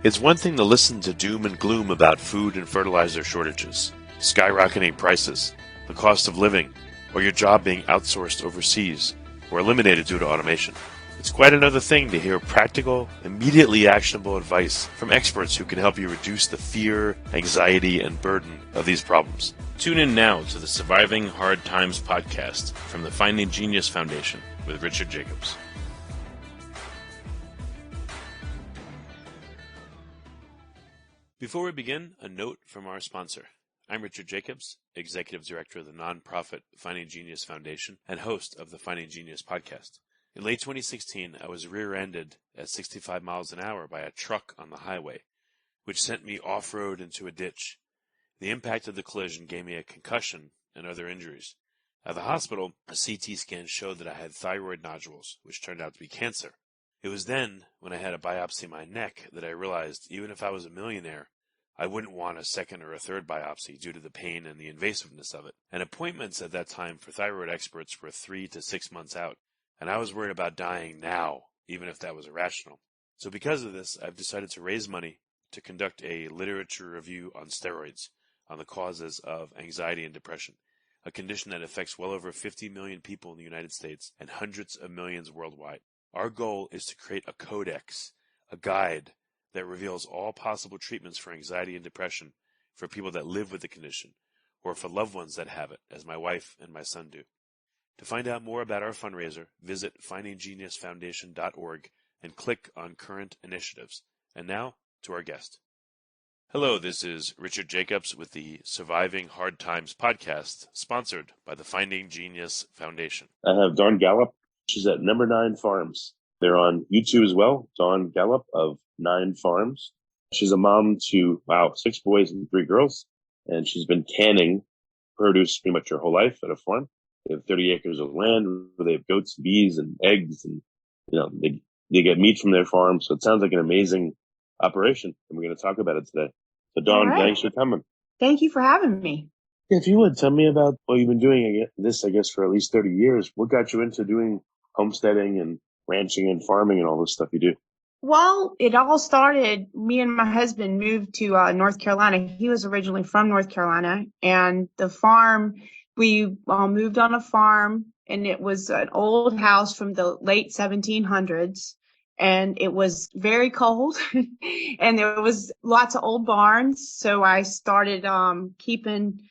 It's one thing to listen to doom and gloom about food and fertilizer shortages, skyrocketing prices, the cost of living, or your job being outsourced overseas or eliminated due to automation. It's quite another thing to hear practical, immediately actionable advice from experts who can help you reduce the fear, anxiety, and burden of these problems. Tune in now to the Surviving Hard Times podcast from the Finding Genius Foundation with Richard Jacobs. Before we begin, a note from our sponsor. I'm Richard Jacobs, Executive Director of the nonprofit Finding Genius Foundation and host of the Finding Genius podcast. In late 2016, I was rear-ended at 65 miles an hour by a truck on the highway, which sent me off-road into a ditch. The impact of the collision gave me a concussion and other injuries. At the hospital, a CT scan showed that I had thyroid nodules, which turned out to be cancer. It was then, when I had a biopsy of my neck, that I realized even if I was a millionaire, I wouldn't want a second or a third biopsy due to the pain and the invasiveness of it. And appointments at that time for thyroid experts were 3 to 6 months out, and I was worried about dying now, even if that was irrational. So because of this, I've decided to raise money to conduct a literature review on steroids, on the causes of anxiety and depression, a condition that affects well over 50 million people in the United States and hundreds of millions worldwide. Our goal is to create a codex, a guide, that reveals all possible treatments for anxiety and depression for people that live with the condition, or for loved ones that have it, as my wife and my son do. To find out more about our fundraiser, visit findinggeniusfoundation.org and click on Current Initiatives. And now, to our guest. Hello, this is Richard Jacobs with the Surviving Hard Times podcast, sponsored by the Finding Genius Foundation. I have Dawn Gallop. She's at Number 9 Farms. They're on YouTube as well, Dawn Gallop of 9 Farms. She's a mom to, 6 boys and 3 girls, and she's been canning produce pretty much her whole life at a farm. They have 30 acres of land where they have goats, bees, and eggs, and they get meat from their farm. So it sounds like an amazing operation, and we're going to talk about it today. So Dawn, Thanks for coming. Thank you for having me. If you would tell me about what you've been doing this, I guess, for at least 30 years. What got you into doing homesteading and ranching and farming and all this stuff you do? Well, it all started, me and my husband moved to North Carolina. He was originally from North Carolina, and the farm, we moved on a farm, and it was an old house from the late 1700s, and it was very cold, and there was lots of old barns. So I started keeping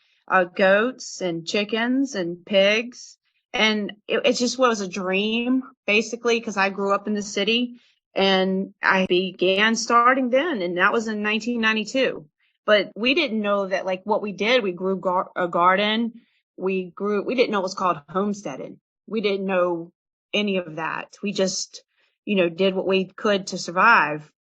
goats and chickens and pigs. And it just was a dream, basically, because I grew up in the city, and I began starting then, and that was in 1992. But we didn't know that, like, what we did, we grew a garden. We didn't know it was called homesteading. We didn't know any of that. We just, did what we could to survive.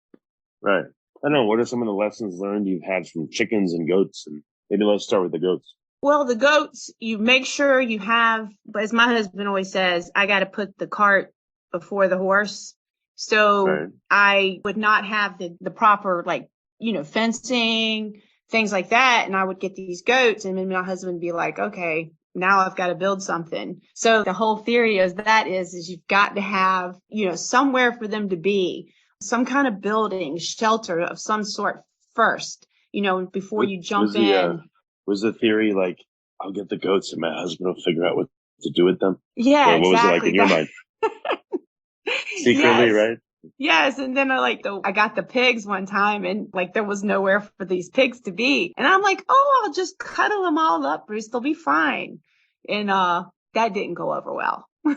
Right. I don't know. What are some of the lessons learned you've had from chickens and goats? And maybe let's start with the goats. Well, the goats, you make sure you have, as my husband always says, I got to put the cart before the horse. So right. I would not have the proper, fencing, things like that. And I would get these goats, and then my husband would be like, okay, now I've got to build something. So the whole theory is you've got to have, somewhere for them to be, some kind of building, shelter of some sort first, before you jump in. Was the theory like, I'll get the goats and my husband will figure out what to do with them? Yeah, or what exactly. was it like in your mind? Secretly, yes. Right? Yes, and then I got the pigs one time, and there was nowhere for these pigs to be. And I'm like, I'll just cuddle them all up, Bruce. They'll be fine. And that didn't go over well. I'm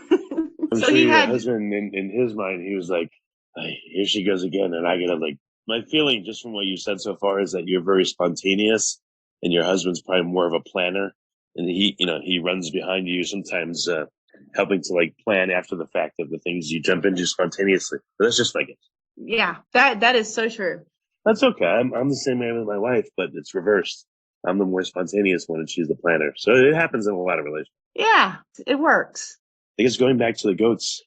sure your husband, in his mind, he was like, here she goes again. And I gotta my feeling just from what you said so far is that you're very spontaneous. And your husband's probably more of a planner, and he runs behind you sometimes, helping to plan after the fact of the things you jump into spontaneously. But that's just like it. Yeah, that is so true. That's okay. I'm the same way with my wife, but it's reversed. I'm the more spontaneous one, and she's the planner. So it happens in a lot of relationships. Yeah, it works. I guess going back to the goats,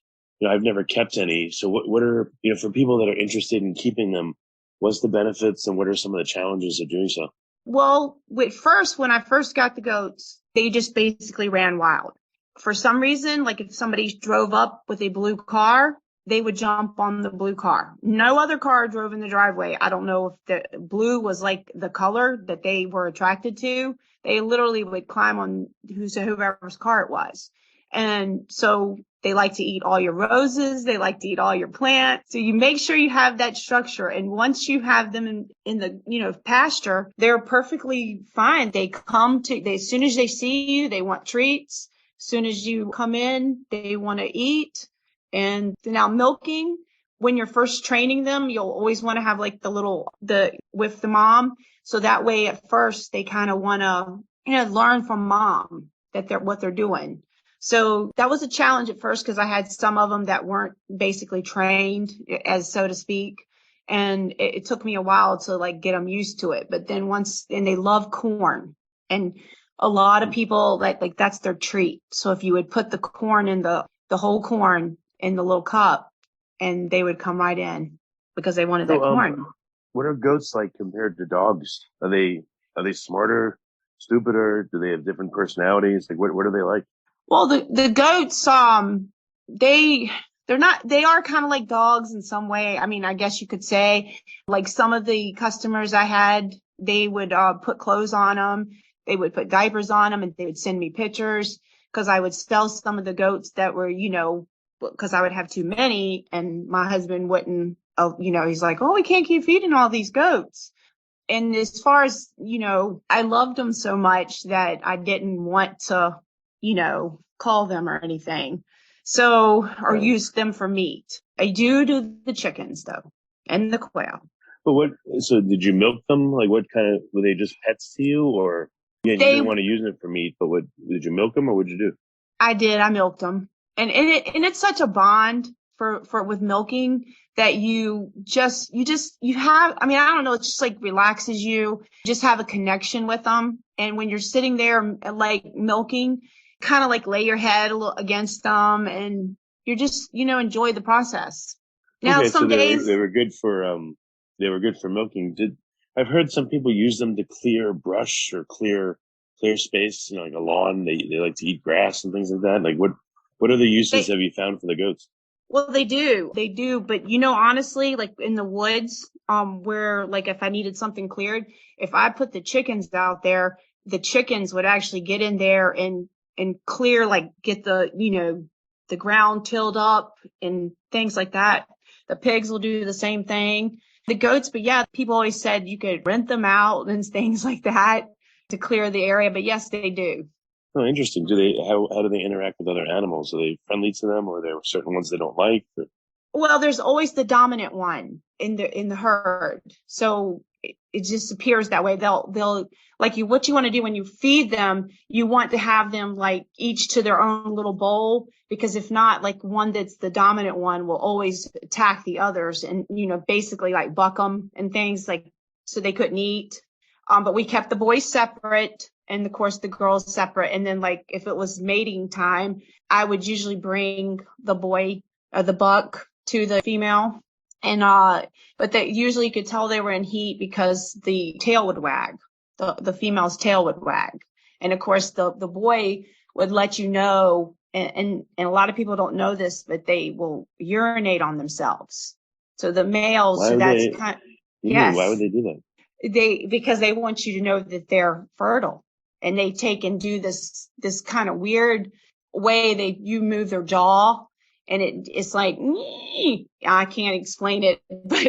I've never kept any. So what are for people that are interested in keeping them? What's the benefits, and what are some of the challenges of doing so? Well, when I first got the goats, they just basically ran wild. For some reason, if somebody drove up with a blue car, they would jump on the blue car. No other car drove in the driveway. I don't know if the blue was like the color that they were attracted to. They literally would climb on whoever's car it was. And so they like to eat all your roses. They like to eat all your plants. So you make sure you have that structure. And once you have them in the, pasture, they're perfectly fine. They as soon as they see you, they want treats. As soon as you come in, they want to eat. And now milking, when you're first training them, you'll always want to have like with the mom. So that way at first they kind of want to, learn from mom what they're doing. So that was a challenge at first because I had some of them that weren't basically trained, as so to speak. And it took me a while to like get them used to it. But then and they love corn, and a lot of people like that's their treat. So if you would put the corn in the whole corn in the little cup, and they would come right in because they wanted that corn. What are goats like compared to dogs? Are they smarter, stupider? Do they have different personalities? Like what are they like? Well, the goats, they are kind of like dogs in some way. I mean, I guess you could say, like some of the customers I had, they would put clothes on them. They would put diapers on them, and they would send me pictures because I would sell some of the goats that were, because I would have too many, and my husband wouldn't, he's like, oh, we can't keep feeding all these goats. And as far as, I loved them so much that I didn't want to, call them or anything. Or use them for meat. I do the chickens though, and the quail. But so did you milk them? Like what kind of, were they just pets to you, or you didn't want to use it for meat, but did you milk them or what'd you do? I did. I milked them. And it's such a bond with milking that you have, I mean, I don't know, it just like relaxes you, just have a connection with them. And when you're sitting there like milking, kind of like lay your head a little against them, and you're just, enjoy the process. Now, some days they were good for milking. I've heard some people use them to clear brush or clear space, like a lawn. They like to eat grass and things like that. Like what other uses have you found for the goats? Well, they do. But, honestly, like in the woods, where like if I needed something cleared, if I put the chickens out there, the chickens would actually get in there and clear, like get the ground tilled up and things like that. The pigs will do the same thing. The goats, but yeah, people always said you could rent them out and things like that to clear the area. But yes, they do. Oh, interesting. How do they interact with other animals? Are they friendly to them, or are there certain ones they don't like? Or? Well, there's always the dominant one in the herd. So it just appears that way. They'll like what you want to do when you feed them, you want to have them like each to their own little bowl, because if not, like one that's the dominant one will always attack the others and, basically like buck them and things like, so they couldn't eat. But we kept the boys separate and of course the girls separate. And then like if it was mating time, I would usually bring the buck to the female. And, but they usually you could tell they were in heat because the tail would wag, the female's tail would wag. And of course the boy would let you know, and a lot of people don't know this, but they will urinate on themselves. So the males, why would they do that? Because they want you to know that they're fertile, and they take and do this kind of weird way you move their jaw. And it's like, I can't explain it, but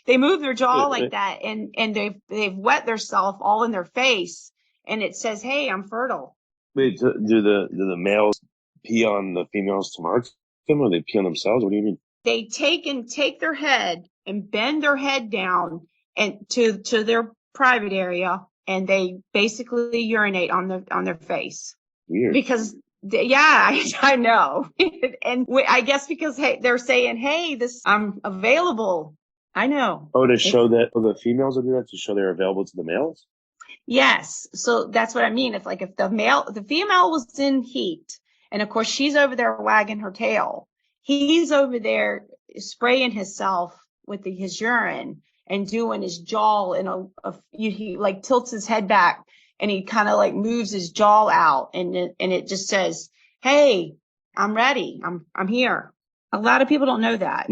they move their jaw like that, and they've wet themselves all in their face, and it says, "Hey, I'm fertile." Wait, do the males pee on the females to mark them, or they pee on themselves? What do you mean? They take their head and bend their head down and to their private area, and they basically urinate on their face. Weird. Because. Yeah, I know. And I guess because, hey, they're saying, hey, I'm available. I know. Oh, to show that the females will do that to show they're available to the males? Yes. So that's what I mean. It's like if the female was in heat, and of course she's over there wagging her tail. He's over there spraying himself with his urine and doing his jaw he like tilts his head back. And he kind of like moves his jaw out, and it just says, "Hey, I'm ready. I'm here." A lot of people don't know that,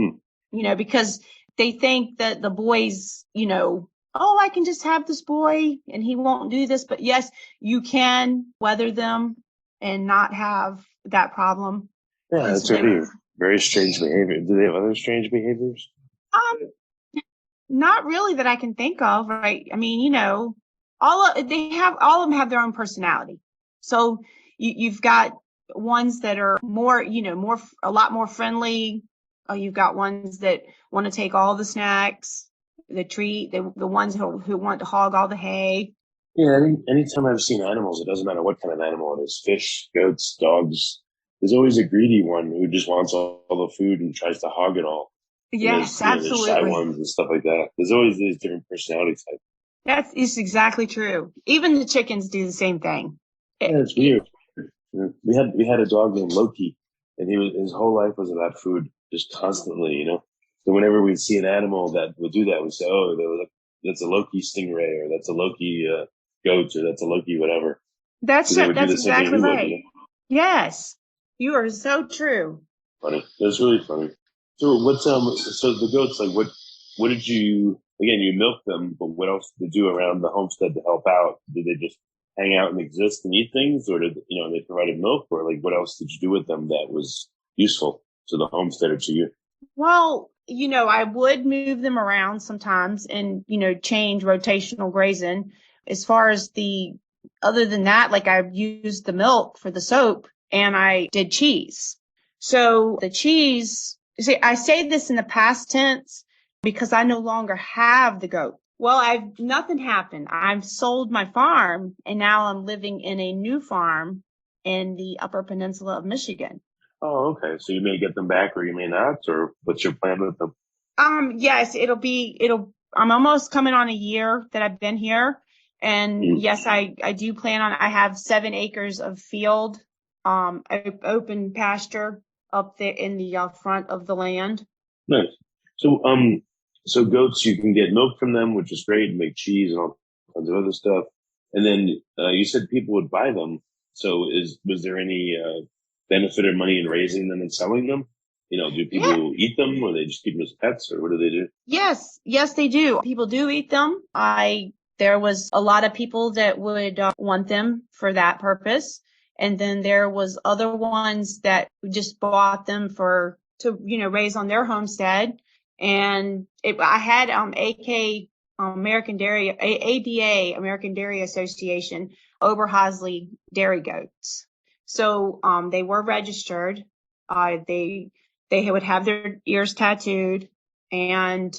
because they think that the boys, oh, I can just have this boy and he won't do this. But yes, you can weather them and not have that problem. Yeah, that's very strange behavior. Do they have other strange behaviors? Not really that I can think of, right? I mean, all of them have their own personality. So you've got ones that are more, a lot more friendly. You've got ones that want to take all the snacks, the ones who want to hog all the hay. Yeah, anytime I've seen animals, it doesn't matter what kind of animal it is, fish, goats, dogs. There's always a greedy one who just wants all the food and tries to hog it all. Yes, there's shy ones and stuff like that. There's always these different personality types. That is exactly true. Even the chickens do the same thing. Yeah, it's weird. We had a dog named Loki, and his whole life was about food, just constantly, So whenever we'd see an animal that would do that, we'd say, "Oh, that's a Loki stingray, or that's a Loki goat, or that's a Loki whatever." That's exactly right. Yes, you are so true. Funny. That's really funny. So so the goats, like what did you, again, you milk them, but what else did they do around the homestead to help out? Did they just hang out and exist and eat things, or did, they provided milk, or like what else did you do with them that was useful to the homestead or to you? Well, I would move them around sometimes and, change rotational grazing. As far as other than that, like I used the milk for the soap and I did cheese. So the cheese, see, I say this in the past tense because I no longer have the goat. Well, nothing happened. I've sold my farm and now I'm living in a new farm in the Upper Peninsula of Michigan. Oh, okay. So you may get them back or you may not, or what's your plan with them? Yes, I'm almost coming on a year that I've been here. And yes, I do plan on, I have 7 acres of field, open pasture up there in the front of the land. Nice. So goats, you can get milk from them, which is great, and make cheese and all kinds of other stuff. And then you said people would buy them. So was there any benefit or money in raising them and selling them? Do people eat them, or they just keep them as pets, or what do they do? Yes, they do. People do eat them. There was a lot of people that would want them for that purpose. And then there was other ones that just bought them to raise on their homestead. And I had American Dairy, ADA, American Dairy Association, Oberhausley dairy goats. So they were registered. They would have their ears tattooed. And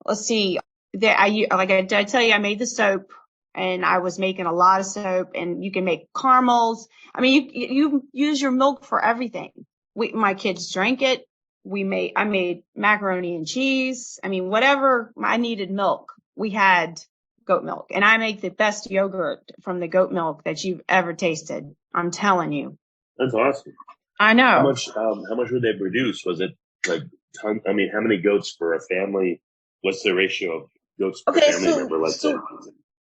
let's see, like I tell you, I made the soap, and I was making a lot of soap. And you can make caramels. I mean, you use your milk for everything. My kids drank it. I made macaroni and cheese. I mean, whatever I needed milk, we had goat milk. And I make the best yogurt from the goat milk that you've ever tasted. I'm telling you. That's awesome. I know. How much would they produce? Was it like how many goats for a family? What's the ratio of goats per family member? Let's say.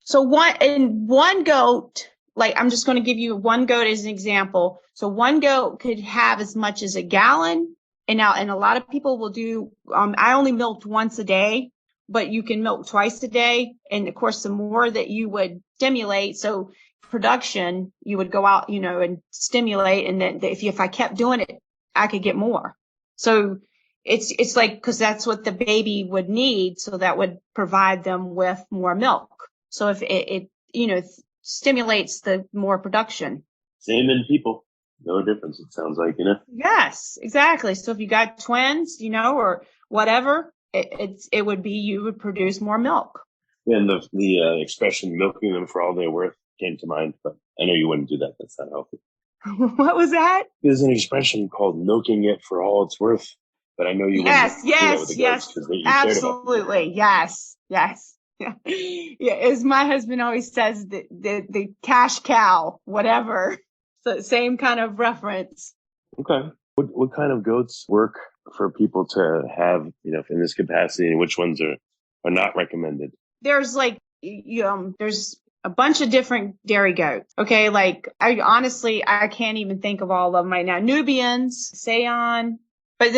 So one goat, like I'm just going to give you one goat as an example. So one goat could have as much as a gallon. And a lot of people will do, I only milked once a day, but you can milk twice a day. And of course, the more that you would stimulate, so production, you would go out, and stimulate. And then if I kept doing it, I could get more. So it's like, cause that's what the baby would need. So that would provide them with more milk. So if it stimulates the more production. Same in people. No difference, it sounds like, Yes, exactly. So if you got twins, or whatever, it would be, you would produce more milk. And the expression "milking them for all they're worth" came to mind, but I know you wouldn't do that. That's not healthy. What was that? There's an expression called "milking it for all it's worth," but I know you wouldn't do that with the goats, absolutely, yes. Yeah, as my husband always says, the cash cow, whatever. So same kind of reference. Okay. What kind of goats work for people to have, in this capacity, and which ones are not recommended? There's there's a bunch of different dairy goats. Okay. Like I can't even think of all of them right now. Nubians, Sayon, But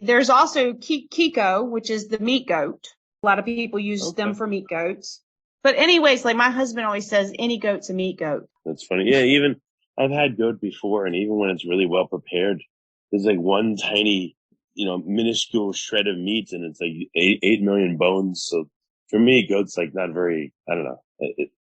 there's also Kiko, which is the meat goat. A lot of people use them for meat goats. But anyways, like my husband always says, any goat's a meat goat. That's funny. Yeah, even I've had goat before, and even when it's really well prepared, there's like one tiny, minuscule shred of meat, and it's like 8 million bones. So for me, goat's like not very. I don't know.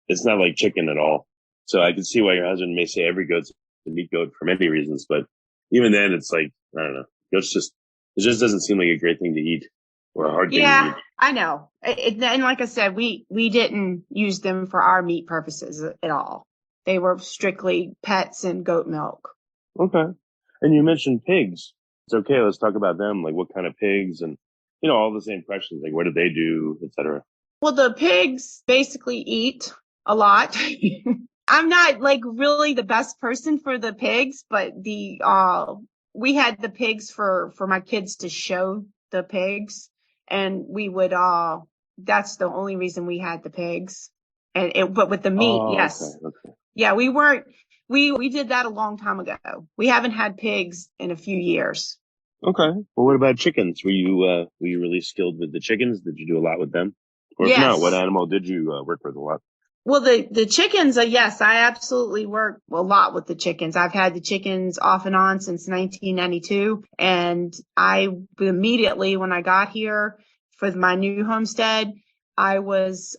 It's not like chicken at all. So I can see why your husband may say every goat's a meat goat for many reasons, but even then, it's like I don't know. It just doesn't seem like a great thing to eat or a hard thing to eat. Yeah, I know. And like I said, we didn't use them for our meat purposes at all. They were strictly pets and goat milk. Okay. And you mentioned pigs. It's okay. Let's talk about them. Like what kind of pigs and, all the same questions. Like what do they do, et cetera? Well, the pigs basically eat a lot. I'm not like really the best person for the pigs, but we had the pigs for my kids to show the pigs, and we would that's the only reason we had the pigs. But with the meat, yes. Okay. Yeah, we did that a long time ago. We haven't had pigs in a few years. Okay. Well, what about chickens? Were you really skilled with the chickens? Did you do a lot with them? Or Yes. If not, what animal did you work with a lot? Well, the chickens, yes, I absolutely work a lot with the chickens. I've had the chickens off and on since 1992. And I immediately, when I got here for my new homestead, I was,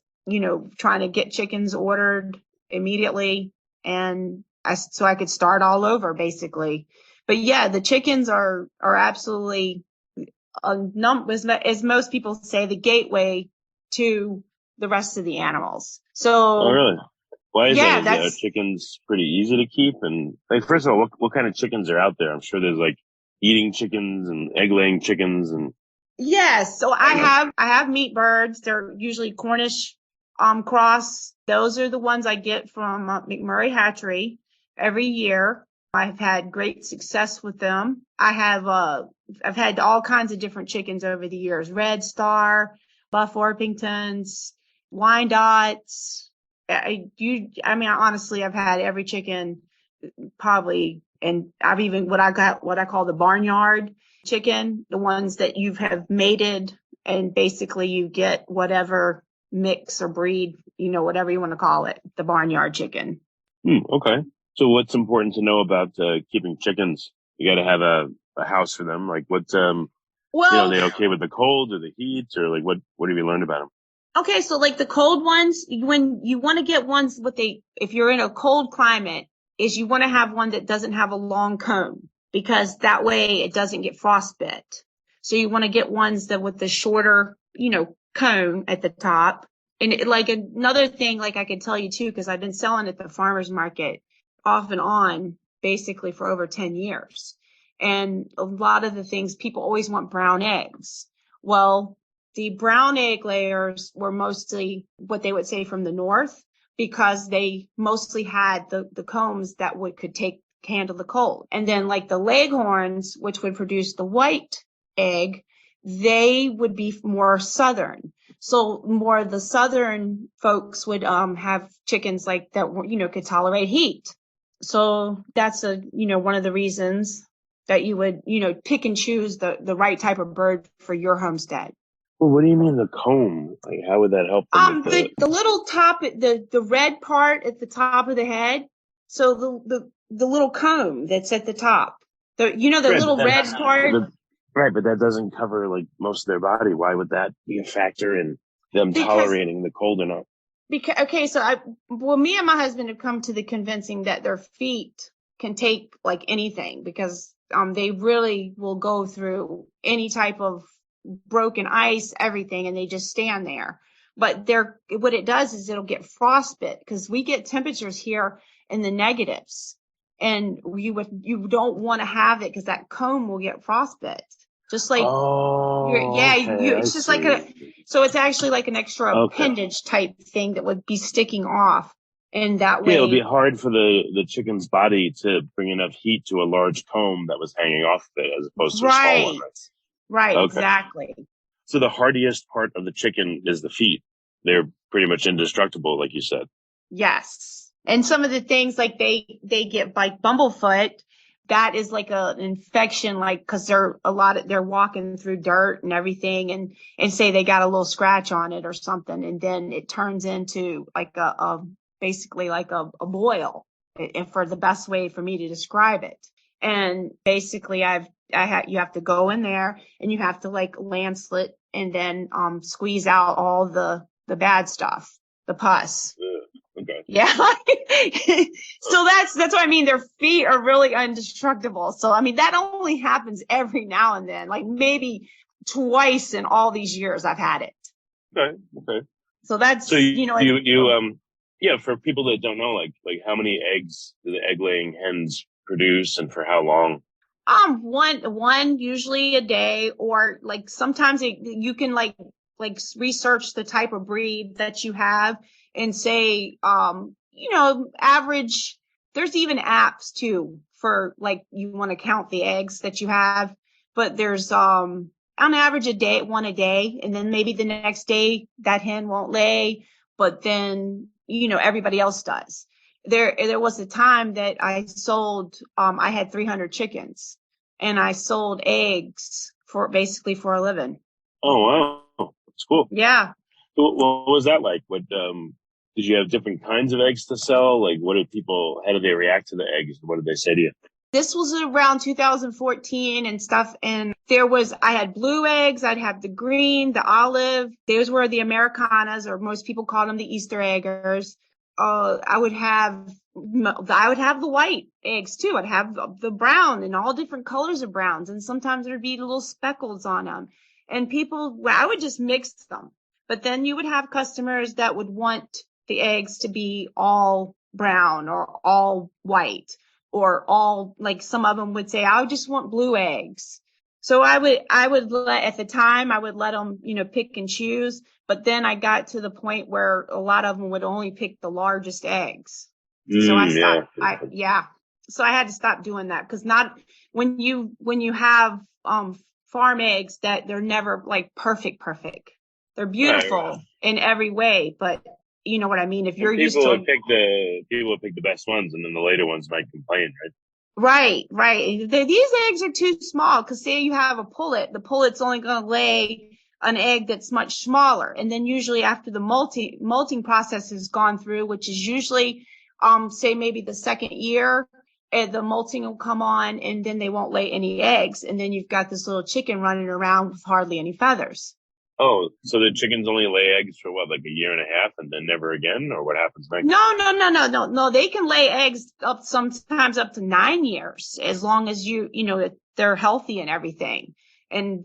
trying to get chickens ordered immediately. And so I could start all over basically. But yeah, the chickens are absolutely, as most people say, the gateway to the rest of the animals. So, oh, really? Why is yeah, that? Are chickens pretty easy to keep? And like, first of all, what kind of chickens are out there? I'm sure there's like eating chickens and egg laying chickens and. Yes. So I have meat birds. They're usually Cornish, cross. Those are the ones I get from McMurray Hatchery every year. I've had great success with them. I've had all kinds of different chickens over the years. Red Star, Buff Orpingtons, Wyandottes. Honestly, I've had every chicken probably, and I've even what I call the barnyard chicken, the ones that you have mated, and basically you get whatever mix or breed, whatever you want to call it, the barnyard chicken. Okay. So what's important to know about keeping chickens? You got to have a house for them. Like what, are they okay with the cold or the heat, or like what have you learned about them? Okay, so like the cold ones, when you want to get ones if you're in a cold climate, is you want to have one that doesn't have a long comb, because that way it doesn't get frostbite. So you want to get ones that with the shorter, comb at the top. And like another thing, like I could tell you too, because I've been selling at the farmer's market off and on basically for over 10 years. And a lot of the things, people always want brown eggs. Well, the brown egg layers were mostly what they would say from the north, because they mostly had the combs that could handle the cold. And then like the leghorns, which would produce the white egg, they would be more southern. So more of the southern folks would have chickens like that, could tolerate heat. So that's one of the reasons that you would, pick and choose the right type of bird for your homestead. Well, what do you mean the comb? Like, how would that help them? The little top, the red part at the top of the head. So the little comb that's at the top. The little red part. Right, but that doesn't cover like most of their body. Why would that be a factor in them tolerating the cold or not? Me and my husband have come to the convincing that their feet can take like anything, because they really will go through any type of broken ice, everything, and they just stand there. But what it does is it'll get frostbite, because we get temperatures here in the negatives, and you don't want to have it, because that comb will get frostbite. Just like, it's just so it's actually like an extra appendage type thing that would be sticking off. And that way, it would be hard for the chicken's body to bring enough heat to a large comb that was hanging off of it, as opposed to a small one. Right, exactly. So the hardiest part of the chicken is the feet. They're pretty much indestructible, like you said. Yes. And some of the things like they get like bumblefoot, that is like an infection, like, because they're walking through dirt and everything, and say they got a little scratch on it or something, and then it turns into like a basically like a boil, and for the best way for me to describe it. And basically you have to go in there and you have to like lancet and then squeeze out all the bad stuff, the pus. Okay. Yeah. So that's what I mean. Their feet are really indestructible. So I mean that only happens every now and then, like maybe twice in all these years I've had it. Okay. So that's yeah, for people that don't know, like how many eggs do the egg laying hens produce and for how long? One usually a day, or like sometimes you can like research the type of breed that you have and say, average. There's even apps too for like you want to count the eggs that you have, but there's on average one a day, and then maybe the next day that hen won't lay, but then everybody else does. There was a time that I sold, I had 300 chickens and I sold eggs for a living. Oh, wow. That's cool. Yeah. What was that like? What, did you have different kinds of eggs to sell? Like how did they react to the eggs? What did they say to you? This was around 2014 and stuff. And I had blue eggs. I'd have the green, the olive. Those were the Americanas, or most people call them the Easter eggers. I would have the white eggs too. I'd have the brown and all different colors of browns. And sometimes there'd be little speckles on them. And I would just mix them. But then you would have customers that would want the eggs to be all brown or all white, or all, like some of them would say, I just want blue eggs. So I would at the time, I would let them, pick and choose. But then I got to the point where a lot of them would only pick the largest eggs. So I stopped. Yeah. So I had to stop doing that, because not when you have farm eggs, that they're never like perfect. They're beautiful in every way, but you know what I mean? If you're used to people would pick the best ones, and then the later ones might complain, right? Right. These eggs are too small, because say you have a pullet, the pullet's only going to lay an egg that's much smaller. And then usually after the molting process has gone through, which is usually, say maybe the second year, the molting will come on, and then they won't lay any eggs. And then you've got this little chicken running around with hardly any feathers. Oh, so the chickens only lay eggs for what, like a year and a half, and then never again, or what happens next? No. They can lay eggs sometimes up to 9 years, as long as they're healthy and everything. And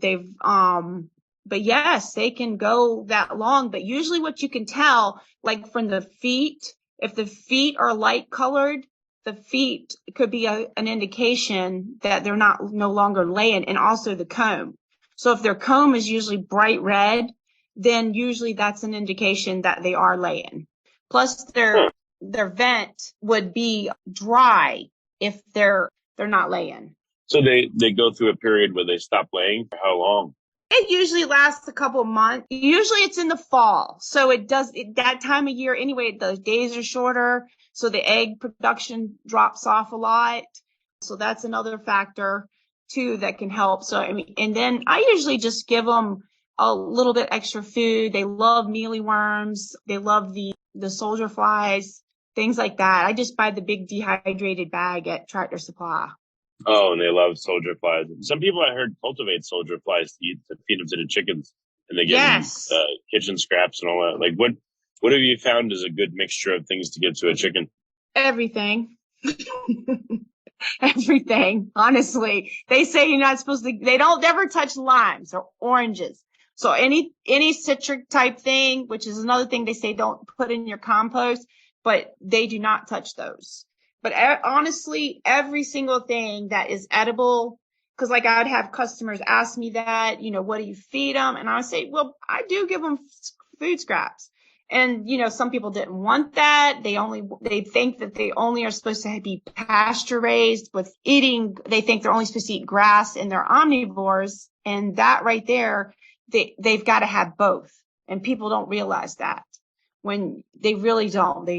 but yes, they can go that long. But usually what you can tell, like from the feet, if the feet are light colored, the feet could be an indication that they're no longer laying, and also the comb. So if their comb is usually bright red, then usually that's an indication that they are laying. Plus their vent would be dry if they're not laying. So they go through a period where they stop laying. For how long? It usually lasts a couple of months. Usually it's in the fall. So that time of year anyway, the days are shorter. So the egg production drops off a lot. So that's another factor too that can help. So I mean, and then I usually just give them a little bit extra food. They love mealyworms. They love the soldier flies, things like that. I just buy the big dehydrated bag at Tractor Supply. Oh, and they love soldier flies. Some people I heard cultivate soldier flies to feed them to the chickens, and they get kitchen scraps and all that. Like what have you found is a good mixture of things to give to a chicken? Everything. Everything. Honestly, they say you're not supposed to. They don't ever touch limes or oranges. So any citric type thing, which is another thing they say don't put in your compost, but they do not touch those. But honestly, every single thing that is edible, because like I'd have customers ask me that, what do you feed them? And I would say, well, I do give them food scraps. And, some people didn't want that. They think that they only are supposed to be pasture raised with eating. They think they're only supposed to eat grass, and they're omnivores. And that right there, they've got to have both. And people don't realize that, when they really don't.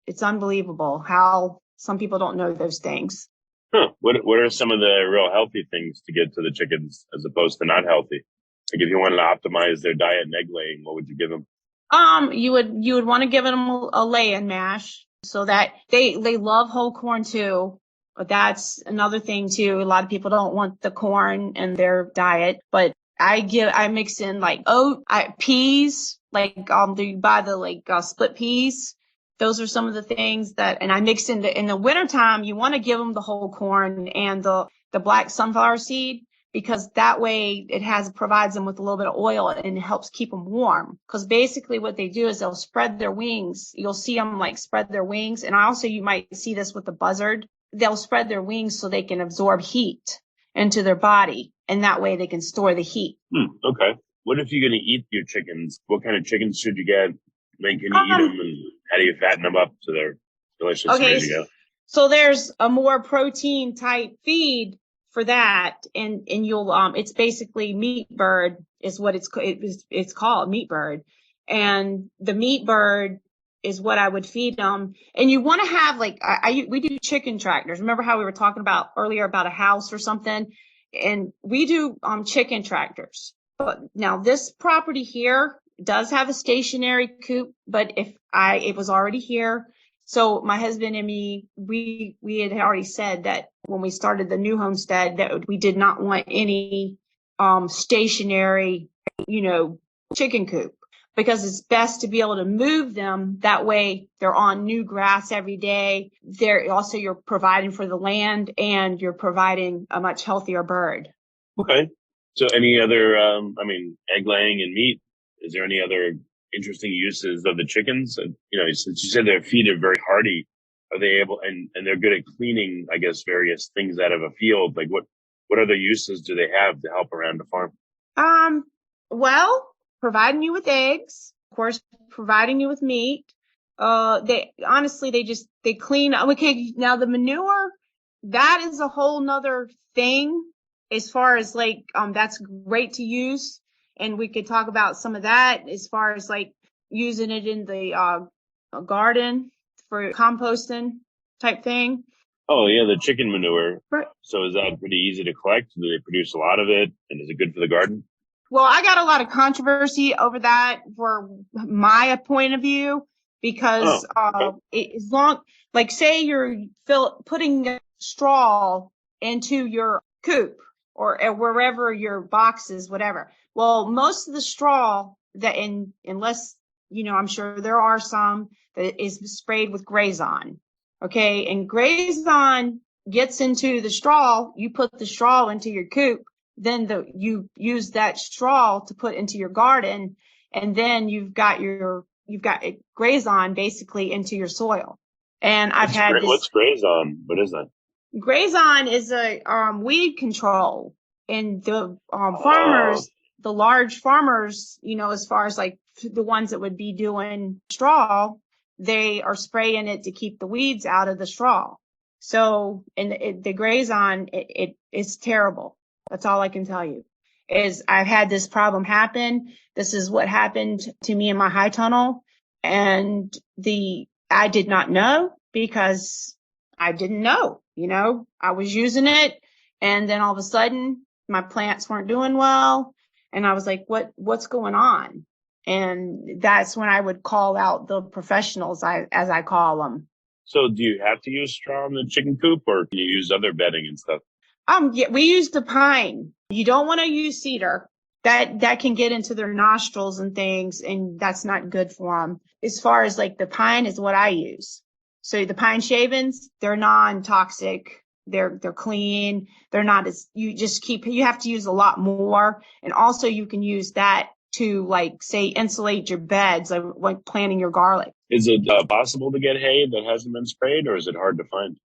It's unbelievable how some people don't know those things. Huh. What are some of the real healthy things to get to the chickens as opposed to not healthy? Like if you wanted to optimize their diet and egg laying, what would you give them? You would want to give them a lay-in mash so that they love whole corn too. But that's another thing too. A lot of people don't want the corn in their diet, but I mix in like peas, like you buy the split peas. Those are some of the things that, and I mix in the wintertime, you want to give them the whole corn and the black sunflower seed, because that way provides them with a little bit of oil and it helps keep them warm. Because basically what they do is they'll spread their wings. You'll see them like spread their wings. And also you might see this with the buzzard. They'll spread their wings so they can absorb heat into their body. And that way they can store the heat. Okay. What if you're going to eat your chickens? What kind of chickens should you get? When can you eat them, and how do you fatten them up so they're delicious and ready to go? So there's a more protein type feed for that, and you'll it's basically meat bird is what it's called, meat bird, and the meat bird is what I would feed them. And you want to have we do chicken tractors. Remember how we were talking about earlier about a house or something, and we do chicken tractors. But now this property here does have a stationary coop, but it was already here. So my husband and me, we had already said that when we started the new homestead that we did not want any stationary, chicken coop, because it's best to be able to move them. That way they're on new grass every day. You're providing for the land and you're providing a much healthier bird. Okay. So any other, egg laying and meat, is there any other interesting uses of the chickens? Since you said their feet are very hardy, are they able, and they're good at cleaning, I guess, various things out of a field? Like what other uses do they have to help around the farm? Well, providing you with eggs, of course, providing you with meat. They clean. Okay. Now the manure, that is a whole nother thing as far as that's great to use. And we could talk about some of that as far as using it in the garden for composting type thing. Oh yeah, the chicken manure. Right. So is that pretty easy to collect? Do they produce a lot of it? And is it good for the garden? Well, I got a lot of controversy over that for my point of view, because as long, say you're putting straw into your coop or wherever your box is, whatever. Well, most of the straw unless, I'm sure there are some that is sprayed with Grazon. Okay. And Grazon gets into the straw. You put the straw into your coop, then you use that straw to put into your garden. And then you've got Grazon basically into your soil. And What's Grazon? What is that? Grazon is a weed control, and the farmers, the large farmers, as far as the ones that would be doing straw, they are spraying it to keep the weeds out of the straw. So, and the Grazon, it's terrible. That's all I can tell you. Is I've had this problem happen. This is what happened to me in my high tunnel, and I did not know because I didn't know. I was using it, and then all of a sudden my plants weren't doing well, and I was like, what's going on? And that's when I would call out the professionals, as I call them. So do you have to use straw in the chicken coop, or can you use other bedding and stuff? Yeah, we use the pine. You don't want to use cedar. That can get into their nostrils and things, and that's not good for them. As far as the pine is what I use. So the pine shavings, they're non-toxic. They're clean. They're not you have to use a lot more. And also you can use that to say insulate your beds, like planting your garlic. Is it possible to get hay that hasn't been sprayed, or is it hard to find?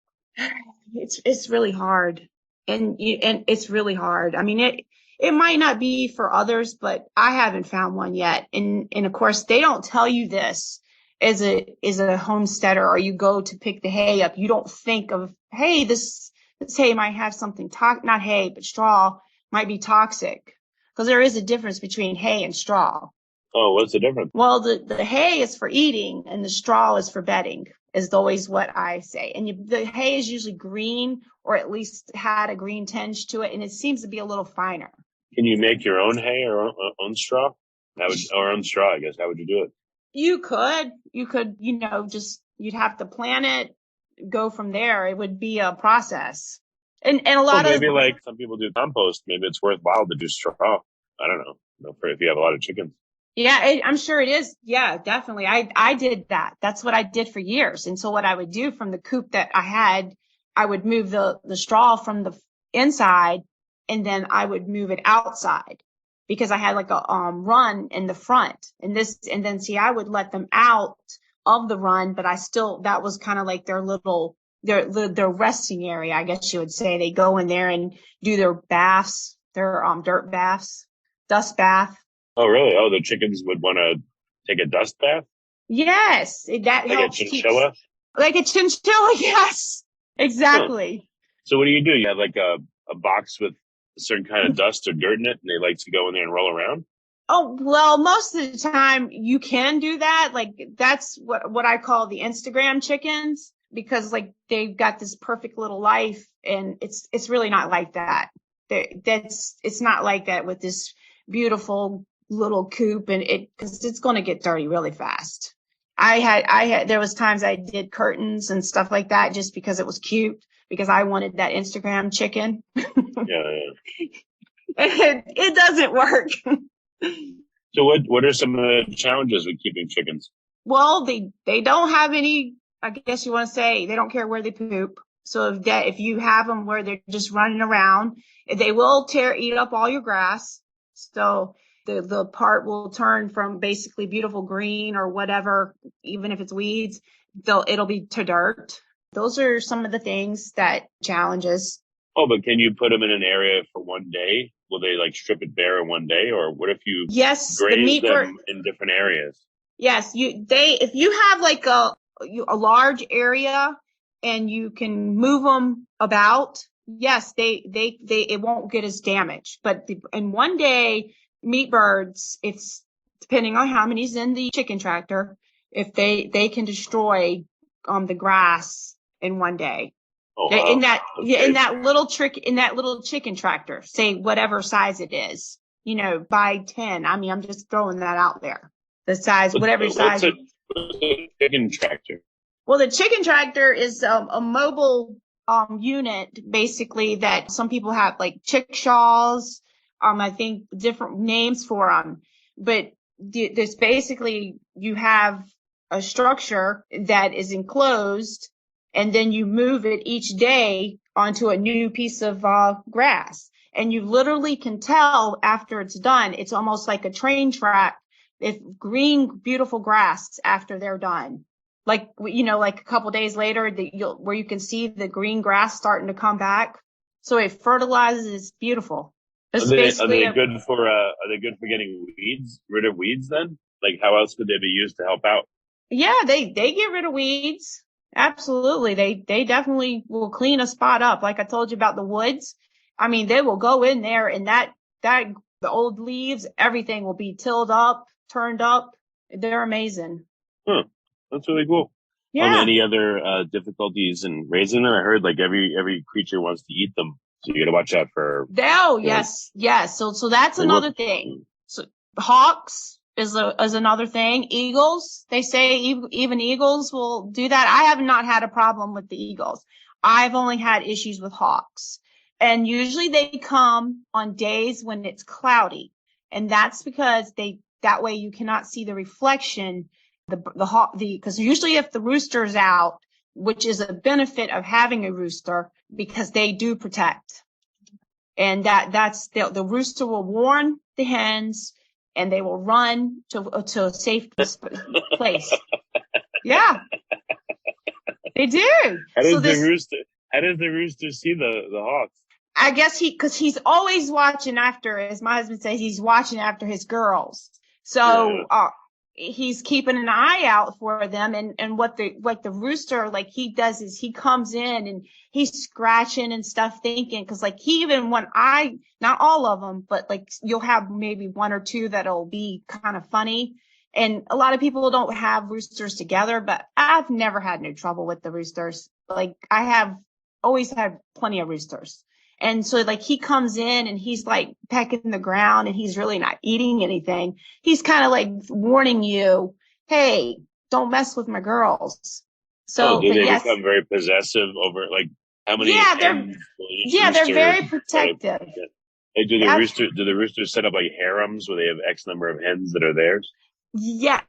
It's really hard. And it's really hard. I mean, it might not be for others, but I haven't found one yet. And of course they don't tell you this as a homesteader, or you go to pick the hay up. You don't think of, hey, this hay might have something not hay, but straw might be toxic, because there is a difference between hay and straw. Oh, what's the difference? Well, the hay is for eating and the straw is for bedding. is always what I say. And the hay is usually green, or at least had a green tinge to it, and it seems to be a little finer. Can you make your own hay or own straw? Or own straw, I guess. How would you do it? You could, just, you'd have to plant it, go from there. It would be a process. And a lot maybe like some people do compost. Maybe it's worthwhile to do straw. I don't know. For if you have a lot of chickens. Yeah, I'm sure it is. Yeah, definitely. I did that. That's what I did for years. And so what I would do from the coop that I had, I would move the straw from the inside, and then I would move it outside, because I had like a run in the front, and then I would let them out of the run, but that was kind of like their little their resting area, I guess you would say. They go in there and do their baths, their dirt baths, dust bath. Oh, really? Oh, the chickens would want to take a dust bath? Yes, that like helps. A chinchilla? Like a chinchilla, yes, exactly. Huh. So what do? You have like a box with a certain kind of dust or dirt in it, and they like to go in there and roll around? Oh, well, most of the time you can do that. Like, that's what I call the Instagram chickens, because like they've got this perfect little life, and it's really not like that. It's not like that with this beautiful little coop, and because it's going to get dirty really fast. There was times I did curtains and stuff like that just because it was cute, because I wanted that Instagram chicken. Yeah. It doesn't work. So what are some of the challenges with keeping chickens? Well, they don't have any, I guess you want to say, they don't care where they poop. So if you have them where they're just running around, they will eat up all your grass. So the part will turn from basically beautiful green or whatever, even if it's weeds, it'll be to dirt. Those are some of the things that challenges. Oh, but can you put them in an area for one day? Will they like strip it bare in one day? Or what if you graze them in different areas? Yes, if you have like a large area and you can move them about, yes, it won't get as damaged. But in one day, meat birds, it's depending on how many's in the chicken tractor, if they can destroy the grass in one day. Oh, wow. In that little chicken tractor, say whatever size it is, by 10. I mean, I'm just throwing that out there. The size, whatever size. What's a chicken tractor? Well, the chicken tractor is a mobile unit, basically, that some people have, like chickshaws. I think different names for them, but there's basically, you have a structure that is enclosed, and then you move it each day onto a new piece of grass. And you literally can tell after it's done, it's almost like a train track, if green, beautiful grass after they're done. Like, like a couple days later, where you can see the green grass starting to come back. So it fertilizes, it's beautiful. Are they good for getting rid of weeds then? Like, how else could they be used to help out? Yeah, they get rid of weeds. Absolutely. They definitely will clean a spot up. Like I told you about the woods. I mean, they will go in there, and the old leaves, everything will be tilled up, turned up. They're amazing. Huh. That's really cool. Yeah. Any other difficulties in raising them? I heard like every creature wants to eat them, so you got to watch out for. Oh, yes. So that's another thing. So hawks is another thing. Eagles, they say even eagles will do that. I have not had a problem with the eagles. I've only had issues with hawks, and usually they come on days when it's cloudy, and that's because that way you cannot see the reflection. Because usually if the rooster's out, which is a benefit of having a rooster, because they do protect, and that's the rooster will warn the hens, and they will run to a safe place. Yeah, they do. How does the rooster see the hawks? I guess because he's always watching after, as my husband says, he's watching after his girls. So he's keeping an eye out for them. And what the rooster, like he does is he comes in and he's scratching and stuff, thinking, because like not all of them, but like you'll have maybe one or two that'll be kind of funny. And a lot of people don't have roosters together, but I've never had no trouble with the roosters. Like I have always had plenty of roosters. And so like he comes in and he's like pecking the ground and he's really not eating anything. He's kind of like warning you, hey, don't mess with my girls. So, do but they yes, become very possessive over like how many? yeah, hens will each they're rooster very try to- protective. Hey, do Yeah. the roosters set up like harems where they have X number of hens that are theirs? Yeah,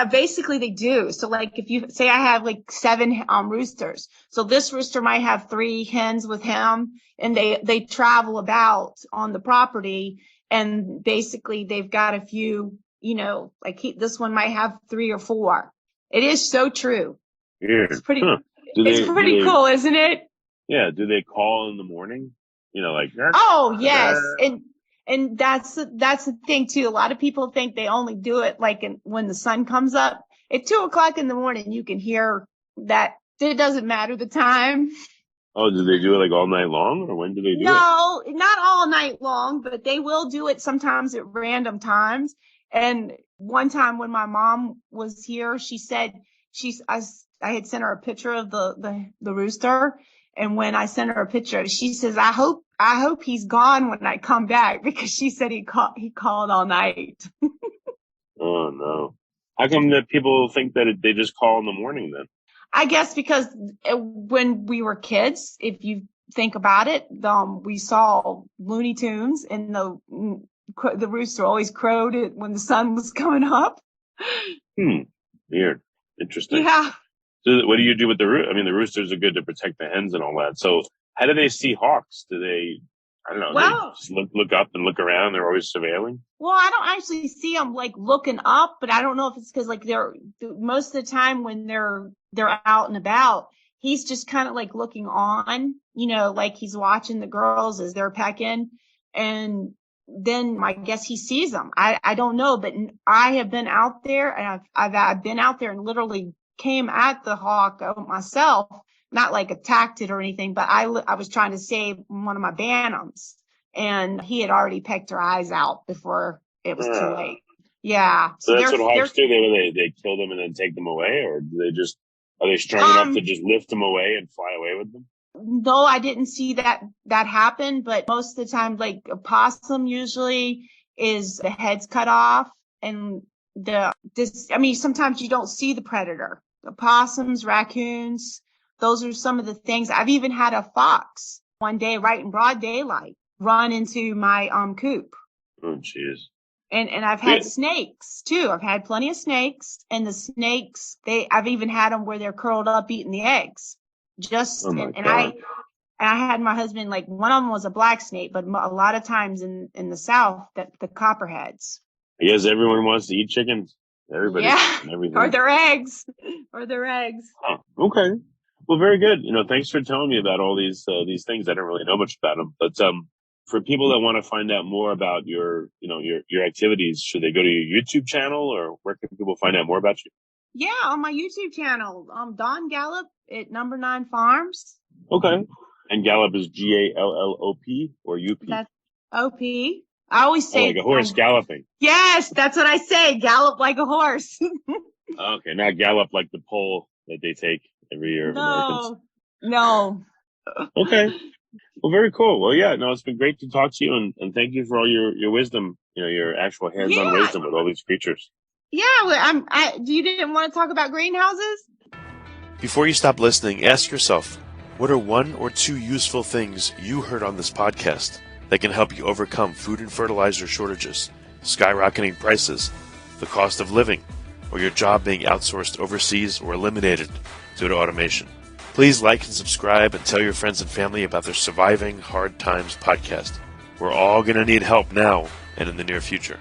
basically they do. So like if you say I have like 7 roosters. So this rooster might have 3 hens with him and they travel about on the property and basically they've got a few, like this one might have 3 or 4. It is so true. Weird. It's pretty Huh. it's pretty cool, isn't it? Yeah. Do they call in the morning? Like. Oh, yes. And that's the thing too. A lot of people think they only do it like when the sun comes up at 2:00 in the morning. You can hear that. It doesn't matter the time. Oh, do they do it like all night long, or when do they do it? No, not all night long, but they will do it sometimes at random times. And one time when my mom was here, she said I had sent her a picture of the rooster. And when I sent her a picture, she says, I hope he's gone when I come back because she said he called all night. Oh no. How come that people think that they just call in the morning then? I guess because when we were kids, if you think about it, we saw Looney Tunes and the rooster always crowed it when the sun was coming up. Weird. Interesting. Yeah. So what do you do with the rooster? I mean, the roosters are good to protect the hens and all that. So how do they see hawks? Do they, I don't know, they just look up and look around? They're always surveilling? Well, I don't actually see them like looking up, but I don't know if it's because like they're most of the time when they're out and about, he's just kind of like looking on, like he's watching the girls as they're pecking. And then I guess he sees them. I don't know, but I have been out there and I've been out there and literally came at the hawk myself, not like attacked it or anything, but I was trying to save one of my bantams and he had already pecked her eyes out before it was too late. Yeah. So that's what hawks do. They kill them and then take them away, or are they strong enough to just lift them away and fly away with them? No, I didn't see that happen, but most of the time, like a possum usually is the head's cut off and sometimes you don't see the predator. The possums, raccoons, those are some of the things. I've even had a fox one day right in broad daylight run into my coop. Oh, jeez. And I've had snakes too. I've had plenty of snakes, and the snakes, I've even had them where they're curled up eating the eggs. I had my husband, like one of them was a black snake, but a lot of times in the South, the copperheads. I guess everyone wants to eat chickens. Everybody. Yeah. And everything. Or their eggs. Oh, okay. Well, very good. Thanks for telling me about all these things. I don't really know much about them, but for people that want to find out more about your activities, should they go to your YouTube channel, or where can people find out more about you? Yeah, on my YouTube channel, Dawn Gallop at Number 9 Farms. Okay. And Gallop is Gallop or UP? That's OP. I always say like a horse galloping. Yes, that's what I say. Gallop like a horse. Okay, not gallop like the pole that they take every year of Americans. No. Okay. Well, very cool. Well, yeah, no, it's been great to talk to you, and thank you for all your wisdom, your actual hands-on wisdom with all these creatures. Yeah, you didn't want to talk about greenhouses? Before you stop listening, ask yourself, what are 1 or 2 useful things you heard on this podcast that can help you overcome food and fertilizer shortages, skyrocketing prices, the cost of living, or your job being outsourced overseas or eliminated due to automation? Please like and subscribe and tell your friends and family about their Surviving Hard Times podcast. We're all going to need help now and in the near future.